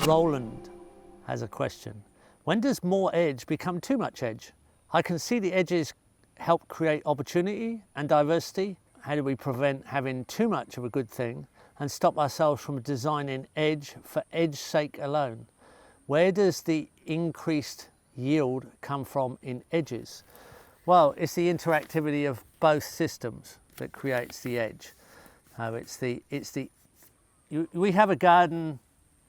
Roland has a question. When does more edge become too much edge? I can see the edges help create opportunity and diversity. How do we prevent having too much of a good thing and stop ourselves from designing edge for edge's sake alone? Where does the increased yield come from in edges? Well, it's the interactivity of both systems that creates the edge. We have a garden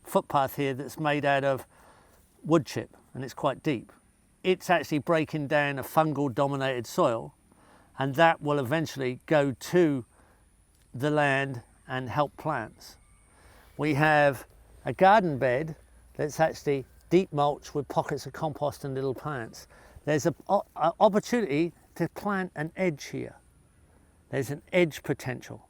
footpath here that's made out of wood chip, and it's quite deep. It's actually breaking down a fungal-dominated soil, and that will eventually go to the land and help plants. We have a garden bed that's actually deep mulch with pockets of compost and little plants. There's an opportunity to plant an edge here. There's an edge potential.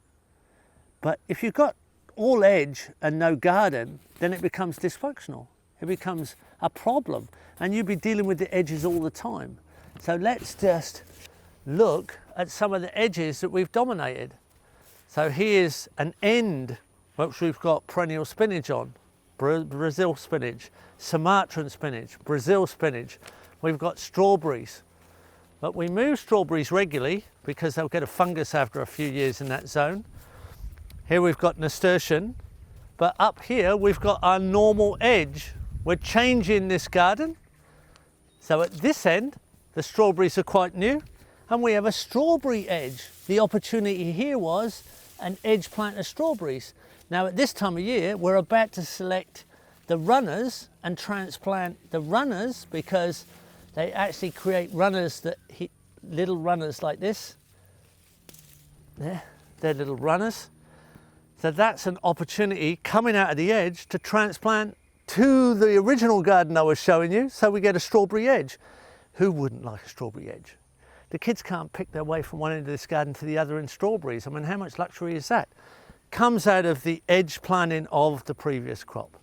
But if you've got all edge and no garden, then it becomes dysfunctional. It becomes a problem, and you'll be dealing with the edges all the time. So let's just look at some of the edges that we've dominated. So here's an end which we've got perennial spinach on, Brazil spinach, Sumatran spinach, Brazil spinach. We've got strawberries, but we move strawberries regularly because they'll get a fungus after a few years in that zone. Here we've got nasturtium, but up here we've got our normal edge. We're changing this garden. So at this end, the strawberries are quite new, and we have a strawberry edge. The opportunity here was an edge plant of strawberries. Now at this time of year, we're about to select the runners and transplant the runners because they actually create runners that little runners like this. There, they're little runners. So that's an opportunity coming out of the edge to transplant to the original garden I was showing you, so we get a strawberry edge. Who wouldn't like a strawberry edge? The kids can't pick their way from one end of this garden to the other in strawberries. I mean, how much luxury is that? Comes out of the edge planting of the previous crop.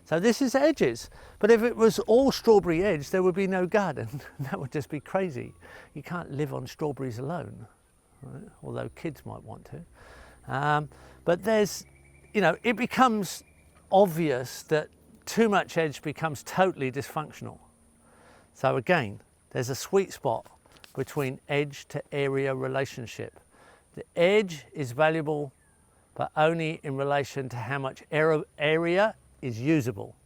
So this is edges. But if it was all strawberry edge, there would be no garden. That would just be crazy. You can't live on strawberries alone, right? Although kids might want to. But there's, it becomes obvious that too much edge becomes totally dysfunctional. So again, there's a sweet spot between edge to area relationship. The edge is valuable, but only in relation to how much area is usable.